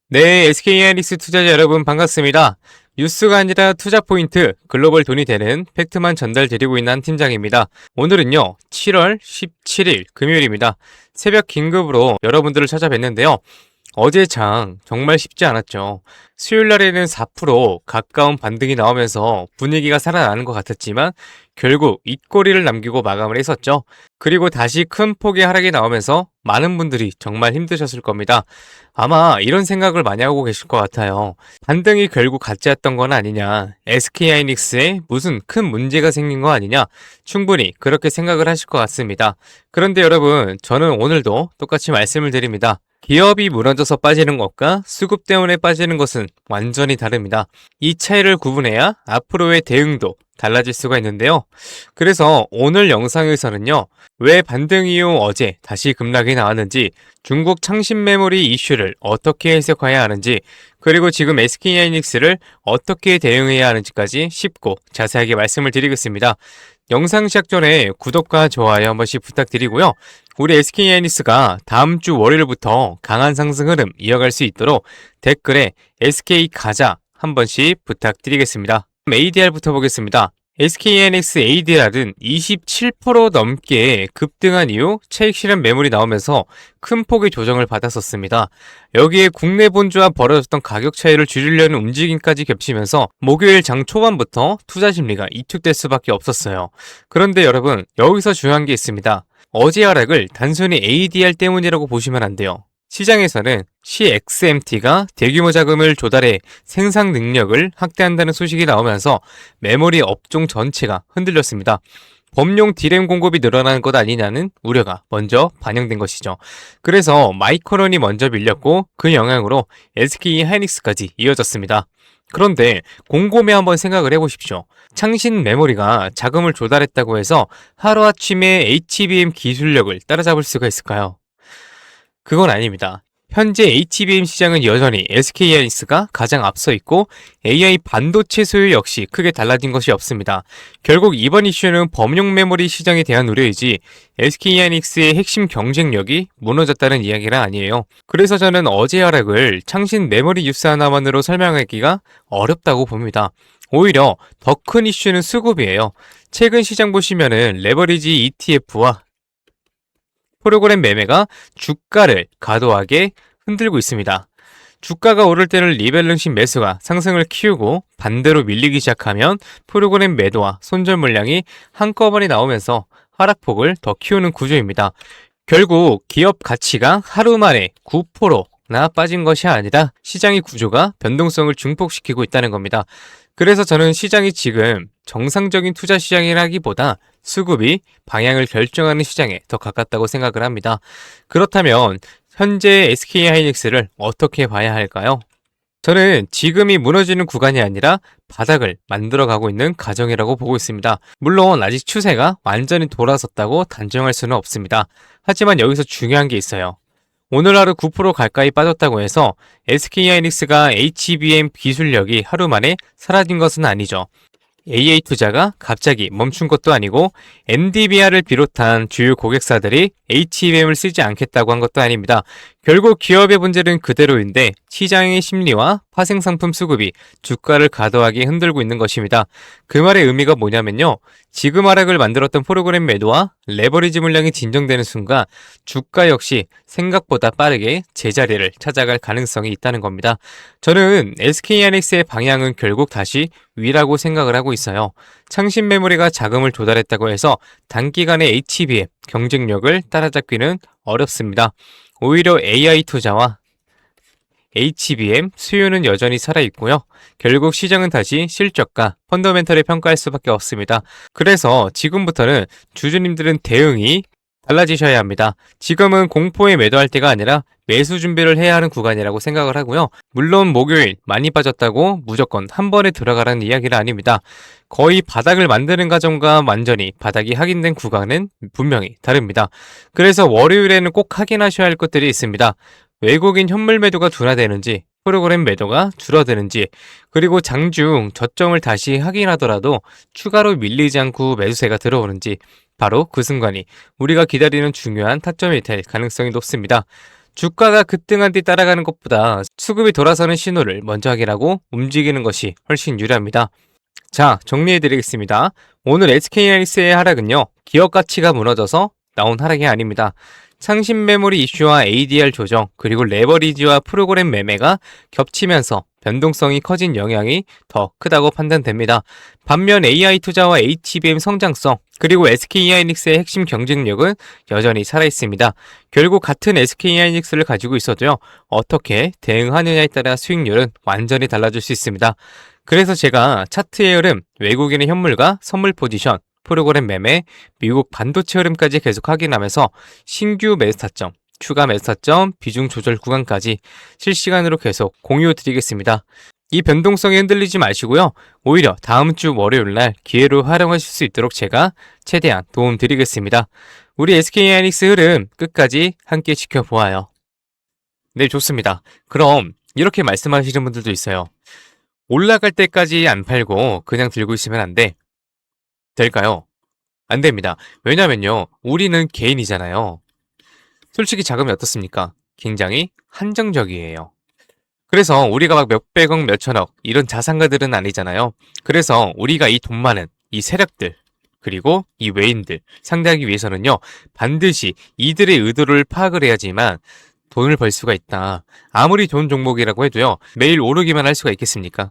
네, SK하이닉스 투자자 여러분 반갑습니다. 뉴스가 아니라 투자 포인트, 글로벌 돈이 되는 팩트만 전달드리고 있는 한 팀장입니다. 오늘은요, 7월 17일 금요일입니다. 새벽 긴급으로 여러분들을 찾아뵀는데요. 어제 장 정말 쉽지 않았죠. 수요일 날에는 4% 가까운 반등이 나오면서 분위기가 살아나는 것 같았지만 결국 윗꼬리를 남기고 마감을 했었죠. 그리고 다시 큰 폭의 하락이 나오면서 많은 분들이 정말 힘드셨을 겁니다. 아마 이런 생각을 많이 하고 계실 것 같아요. 반등이 결국 가짜였던 건 아니냐, SK하이닉스에 무슨 큰 문제가 생긴 거 아니냐, 충분히 그렇게 생각을 하실 것 같습니다. 그런데 여러분, 저는 오늘도 똑같이 말씀을 드립니다. 기업이 무너져서 빠지는 것과 수급 때문에 빠지는 것은 완전히 다릅니다. 이 차이를 구분해야 앞으로의 대응도 달라질 수가 있는데요. 그래서 오늘 영상에서는요, 왜 반등 이후 어제 다시 급락이 나왔는지, 중국 창신 메모리 이슈를 어떻게 해석해야 하는지, 그리고 지금 SK하이닉스를 어떻게 대응해야 하는지까지 쉽고 자세하게 말씀을 드리겠습니다. 영상 시작 전에 구독과 좋아요 한 번씩 부탁드리고요. 우리 SK하이닉스가 다음 주 월요일부터 강한 상승 흐름 이어갈 수 있도록 댓글에 SK 가자 한 번씩 부탁드리겠습니다. ADR부터 보겠습니다. SK하이닉스 ADR은 27% 넘게 급등한 이후 차익 실현 매물이 나오면서 큰 폭의 조정을 받았었습니다. 여기에 국내 본주와 벌어졌던 가격 차이를 줄이려는 움직임까지 겹치면서 목요일 장 초반부터 투자 심리가 위축될 수밖에 없었어요. 그런데 여러분, 여기서 중요한 게 있습니다. 어제 하락을 단순히 ADR 때문이라고 보시면 안 돼요. 시장에서는 CXMT가 대규모 자금을 조달해 생산 능력을 확대한다는 소식이 나오면서 메모리 업종 전체가 흔들렸습니다. 범용 D램 공급이 늘어나는 것 아니냐는 우려가 먼저 반영된 것이죠. 그래서 마이크론이 먼저 밀렸고 그 영향으로 SK하이닉스까지 이어졌습니다. 그런데 곰곰이 한번 생각을 해보십시오. 창신 메모리가 자금을 조달했다고 해서 하루아침에 HBM 기술력을 따라잡을 수가 있을까요? 그건 아닙니다. 현재 HBM 시장은 여전히 SK하이닉스가 가장 앞서 있고 AI 반도체 소유 역시 크게 달라진 것이 없습니다. 결국 이번 이슈는 범용 메모리 시장에 대한 우려이지 SK하이닉스의 핵심 경쟁력이 무너졌다는 이야기는 아니에요. 그래서 저는 어제 하락을 창신 메모리 뉴스 하나만으로 설명하기가 어렵다고 봅니다. 오히려 더 큰 이슈는 수급이에요. 최근 시장 보시면은 레버리지 ETF와 프로그램 매매가 주가를 과도하게 흔들고 있습니다. 주가가 오를 때는 리밸런싱 매수가 상승을 키우고 반대로 밀리기 시작하면 프로그램 매도와 손절 물량이 한꺼번에 나오면서 하락폭을 더 키우는 구조입니다. 결국 기업 가치가 하루 만에 9%나 빠진 것이 아니라 시장의 구조가 변동성을 증폭시키고 있다는 겁니다. 그래서 저는 시장이 지금 정상적인 투자 시장이라기보다 수급이 방향을 결정하는 시장에 더 가깝다고 생각을 합니다. 그렇다면 현재 SK하이닉스를 어떻게 봐야 할까요? 저는 지금이 무너지는 구간이 아니라 바닥을 만들어가고 있는 과정이라고 보고 있습니다. 물론 아직 추세가 완전히 돌아섰다고 단정할 수는 없습니다. 하지만 여기서 중요한 게 있어요. 오늘 하루 9% 가까이 빠졌다고 해서 SK하이닉스가 HBM 기술력이 하루 만에 사라진 것은 아니죠. AA 투자가 갑자기 멈춘 것도 아니고 NDVR을 비롯한 주요 고객사들이 HBM을 쓰지 않겠다고 한 것도 아닙니다. 결국 기업의 문제는 그대로인데 시장의 심리와 파생상품 수급이 주가를 과도하게 흔들고 있는 것입니다. 그 말의 의미가 뭐냐면요. 지금 하락을 만들었던 프로그램 매도와 레버리지 물량이 진정되는 순간 주가 역시 생각보다 빠르게 제자리를 찾아갈 가능성이 있다는 겁니다. 저는 SK하이닉스의 방향은 결국 다시 위라고 생각을 하고 있어요. 창신 메모리가 자금을 조달했다고 해서 단기간에 HBM 경쟁력을 따라잡기는 어렵습니다. 오히려 AI 투자와 HBM 수요는 여전히 살아있고요. 결국 시장은 다시 실적과 펀더멘털을 평가할 수밖에 없습니다. 그래서 지금부터는 주주님들은 대응이 달라지셔야 합니다. 지금은 공포에 매도할 때가 아니라 매수 준비를 해야 하는 구간이라고 생각을 하고요. 물론 목요일 많이 빠졌다고 무조건 한 번에 들어가라는 이야기는 아닙니다. 거의 바닥을 만드는 과정과 완전히 바닥이 확인된 구간은 분명히 다릅니다. 그래서 월요일에는 꼭 확인하셔야 할 것들이 있습니다. 외국인 현물 매도가 둔화되는지, 프로그램 매도가 줄어드는지, 그리고 장중 저점을 다시 확인하더라도 추가로 밀리지 않고 매수세가 들어오는지, 바로 그 순간이 우리가 기다리는 중요한 타점이 될 가능성이 높습니다. 주가가 급등한 뒤 따라가는 것보다 수급이 돌아서는 신호를 먼저 확인하고 움직이는 것이 훨씬 유리합니다. 자, 정리해드리겠습니다. 오늘 SK하이닉스의 하락은요, 기업 가치가 무너져서 나온 하락이 아닙니다. 상신 메모리 이슈와 ADR 조정, 그리고 레버리지와 프로그램 매매가 겹치면서 변동성이 커진 영향이 더 크다고 판단됩니다. 반면 AI 투자와 HBM 성장성, 그리고 SK하이닉스의 핵심 경쟁력은 여전히 살아있습니다. 결국 같은 SK하이닉스를 가지고 있어도요, 어떻게 대응하느냐에 따라 수익률은 완전히 달라질 수 있습니다. 그래서 제가 차트의 흐름, 외국인의 현물과 선물 포지션, 프로그램 매매, 미국 반도체 흐름까지 계속 확인하면서 신규 매수 타점, 추가 매수 타점, 비중 조절 구간까지 실시간으로 계속 공유 드리겠습니다. 이 변동성에 흔들리지 마시고요. 오히려 다음 주 월요일 날 기회로 활용하실 수 있도록 제가 최대한 도움 드리겠습니다. 우리 SK하이닉스 흐름 끝까지 함께 지켜보아요. 네, 좋습니다. 그럼 이렇게 말씀하시는 분들도 있어요. 올라갈 때까지 안 팔고 그냥 들고 있으면 안 돼. 될까요? 안 됩니다. 왜냐면요, 우리는 개인이잖아요. 솔직히 자금이 어떻습니까? 굉장히 한정적이에요. 그래서 우리가 막 몇백억, 몇천억 이런 자산가들은 아니잖아요. 그래서 우리가 이 돈 많은 이 세력들, 그리고 이 외인들 상대하기 위해서는요, 반드시 이들의 의도를 파악을 해야지만 돈을 벌 수가 있다. 아무리 좋은 종목이라고 해도요, 매일 오르기만 할 수가 있겠습니까?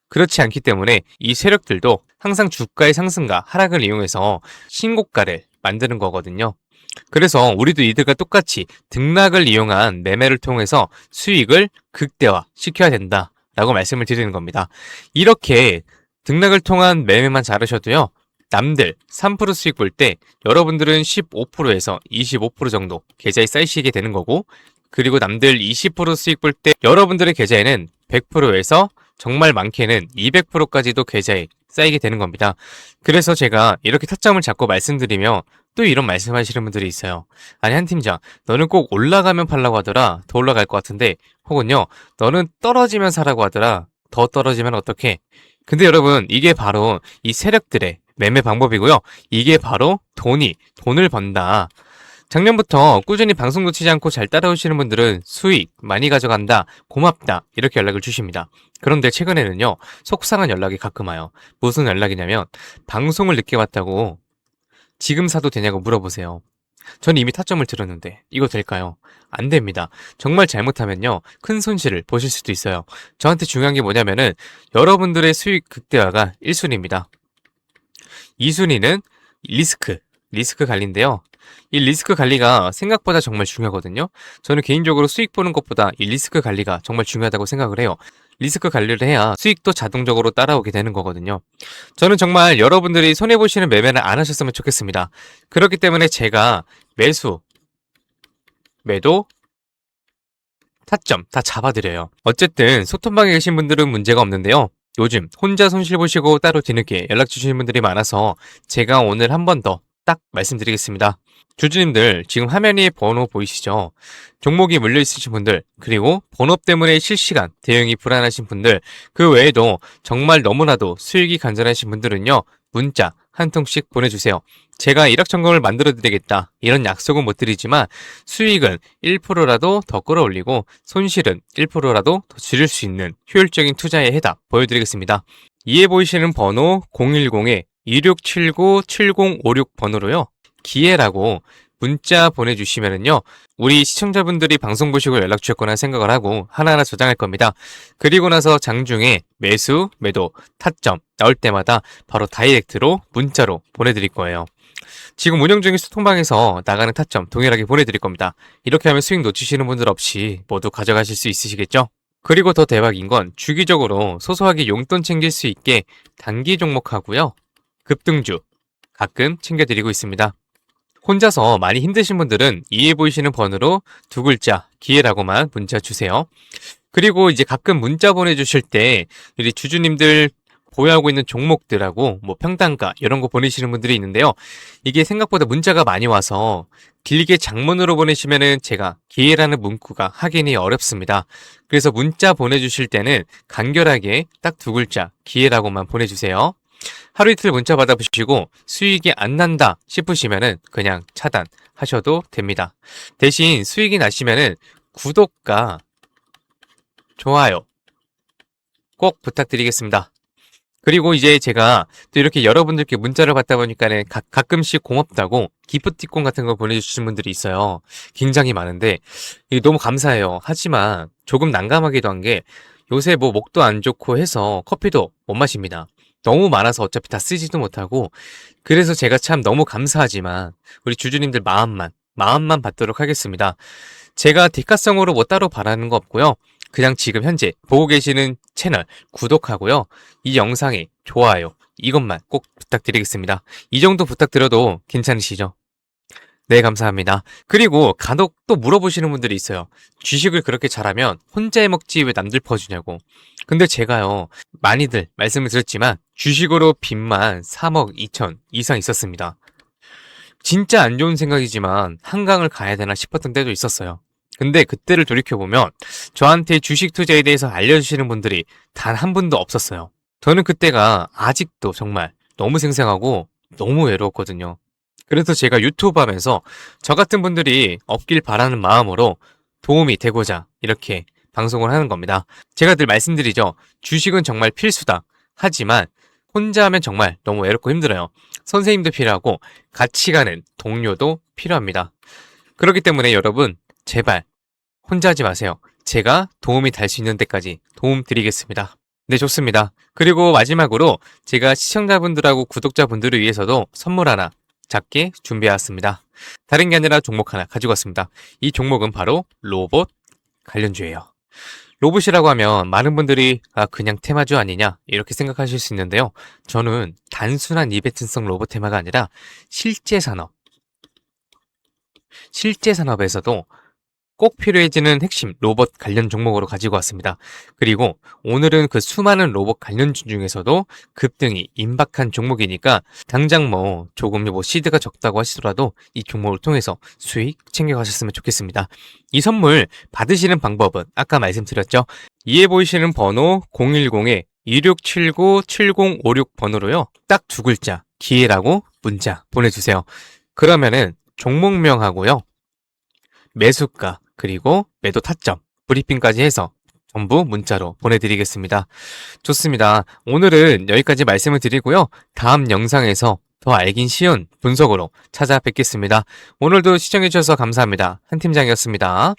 그렇지 않기 때문에 이 세력들도 항상 주가의 상승과 하락을 이용해서 신고가를 만드는 거거든요. 그래서 우리도 이들과 똑같이 등락을 이용한 매매를 통해서 수익을 극대화 시켜야 된다라고 말씀을 드리는 겁니다. 이렇게 등락을 통한 매매만 잘하셔도요, 남들 3% 수익 볼 때 여러분들은 15%에서 25% 정도 계좌에 쌓이시게 되는 거고, 그리고 남들 20% 수익 볼 때 여러분들의 계좌에는 100%에서 정말 많게는 200%까지도 계좌에 쌓이게 되는 겁니다. 그래서 제가 이렇게 타점을 잡고 말씀드리며 또 이런 말씀하시는 분들이 있어요. 아니, 한 팀장, 너는 꼭 올라가면 팔라고 하더라. 더 올라갈 것 같은데. 혹은요, 너는 떨어지면 사라고 하더라. 더 떨어지면 어떡해? 근데 여러분, 이게 바로 이 세력들의 매매 방법이고요. 이게 바로 돈을 번다. 작년부터 꾸준히 방송 놓치지 않고 잘 따라오시는 분들은 수익 많이 가져간다, 고맙다 이렇게 연락을 주십니다. 그런데 최근에는요, 속상한 연락이 가끔 와요. 무슨 연락이냐면 방송을 늦게 왔다고 지금 사도 되냐고 물어보세요. 전 이미 타점을 들었는데 이거 될까요? 안 됩니다. 정말 잘못하면요, 큰 손실을 보실 수도 있어요. 저한테 중요한 게 뭐냐면은 여러분들의 수익 극대화가 1순위입니다. 2순위는 리스크 관리인데요. 이 리스크 관리가 생각보다 정말 중요하거든요. 저는 개인적으로 수익 보는 것보다 이 리스크 관리가 정말 중요하다고 생각을 해요. 리스크 관리를 해야 수익도 자동적으로 따라오게 되는 거거든요. 저는 정말 여러분들이 손해보시는 매매를 안 하셨으면 좋겠습니다. 그렇기 때문에 제가 매수, 매도, 타점 다 잡아드려요. 어쨌든 소통방에 계신 분들은 문제가 없는데요. 요즘 혼자 손실 보시고 따로 뒤늦게 연락 주시는 분들이 많아서 제가 오늘 한 번 더 딱 말씀드리겠습니다. 주주님들, 지금 화면 위에 번호 보이시죠? 종목이 물려 있으신 분들, 그리고 번호 때문에 실시간 대응이 불안하신 분들, 그 외에도 정말 너무나도 수익이 간절하신 분들은요, 문자 한 통씩 보내주세요. 제가 일확천금을 만들어 드리겠다, 이런 약속은 못 드리지만 수익은 1%라도 더 끌어올리고 손실은 1%라도 더 줄일 수 있는 효율적인 투자의 해답 보여드리겠습니다. 이에 보이시는 번호 010-2679-7056 번호로요, 기회라고 문자 보내주시면은요, 우리 시청자분들이 방송 보시고 연락 주셨거나 생각을 하고 하나하나 저장할 겁니다. 그리고 나서 장중에 매수, 매도, 타점 나올 때마다 바로 다이렉트로 문자로 보내드릴 거예요. 지금 운영 중인 소통방에서 나가는 타점 동일하게 보내드릴 겁니다. 이렇게 하면 수익 놓치시는 분들 없이 모두 가져가실 수 있으시겠죠? 그리고 더 대박인 건 주기적으로 소소하게 용돈 챙길 수 있게 단기 종목하고요, 급등주 가끔 챙겨드리고 있습니다. 혼자서 많이 힘드신 분들은 이에 보이시는 번호로 두 글자 기회라고만 문자 주세요. 그리고 이제 가끔 문자 보내주실 때 우리 주주님들 보유하고 있는 종목들하고 뭐 평단가 이런 거 보내시는 분들이 있는데요. 이게 생각보다 문자가 많이 와서 길게 장문으로 보내시면은 제가 기회라는 문구가 확인이 어렵습니다. 그래서 문자 보내주실 때는 간결하게 딱 두 글자 기회라고만 보내주세요. 하루 이틀 문자 받아보시고 수익이 안 난다 싶으시면은 그냥 차단하셔도 됩니다. 대신 수익이 나시면은 구독과 좋아요 꼭 부탁드리겠습니다. 그리고 이제 제가 또 이렇게 여러분들께 문자를 받다 보니까는 가끔씩 고맙다고 기프티콘 같은 거 보내주시는 분들이 있어요. 굉장히 많은데 이게 너무 감사해요. 하지만 조금 난감하기도 한 게 요새 뭐 목도 안 좋고 해서 커피도 못 마십니다. 너무 많아서 어차피 다 쓰지도 못하고 그래서 제가 참 너무 감사하지만 우리 주주님들 마음만 받도록 하겠습니다. 제가 대가성으로 뭐 따로 바라는 거 없고요. 그냥 지금 현재 보고 계시는 채널 구독하고요. 이 영상에 좋아요 이것만 꼭 부탁드리겠습니다. 이 정도 부탁드려도 괜찮으시죠? 네, 감사합니다. 그리고 간혹 또 물어보시는 분들이 있어요. 주식을 그렇게 잘하면 혼자 해먹지 왜 남들 퍼주냐고. 근데 제가요, 많이들 말씀을 드렸지만 주식으로 빚만 3억 2천 이상 있었습니다. 진짜 안 좋은 생각이지만 한강을 가야 되나 싶었던 때도 있었어요. 근데 그때를 돌이켜보면 저한테 주식 투자에 대해서 알려주시는 분들이 단 한 분도 없었어요. 저는 그때가 아직도 정말 너무 생생하고 너무 외로웠거든요. 그래서 제가 유튜브 하면서 저 같은 분들이 없길 바라는 마음으로 도움이 되고자 이렇게 방송을 하는 겁니다. 제가 늘 말씀드리죠. 주식은 정말 필수다. 하지만 혼자 하면 정말 너무 외롭고 힘들어요. 선생님도 필요하고 같이 가는 동료도 필요합니다. 그렇기 때문에 여러분 제발 혼자 하지 마세요. 제가 도움이 될 수 있는 데까지 도움 드리겠습니다. 네, 좋습니다. 그리고 마지막으로 제가 시청자분들하고 구독자분들을 위해서도 선물 하나 작게 준비해왔습니다. 다른 게 아니라 종목 하나 가지고 왔습니다. 이 종목은 바로 로봇 관련주예요. 로봇이라고 하면 많은 분들이 그냥 테마주 아니냐 이렇게 생각하실 수 있는데요. 저는 단순한 이벤트성 로봇 테마가 아니라 실제 산업에서도 꼭 필요해지는 핵심 로봇 관련 종목으로 가지고 왔습니다. 그리고 오늘은 그 수많은 로봇 관련주 중에서도 급등이 임박한 종목이니까 당장 뭐 조금 시드가 적다고 하시더라도 이 종목을 통해서 수익 챙겨가셨으면 좋겠습니다. 이 선물 받으시는 방법은 아까 말씀드렸죠. 이에 보이시는 번호 010-2679-7056 번호로요. 딱 두 글자 기회라고 문자 보내주세요. 그러면은 종목명하고요. 매수가 그리고 매도 타점, 브리핑까지 해서 전부 문자로 보내드리겠습니다. 좋습니다. 오늘은 여기까지 말씀을 드리고요. 다음 영상에서 더 알긴 쉬운 분석으로 찾아뵙겠습니다. 오늘도 시청해주셔서 감사합니다. 한 팀장이었습니다.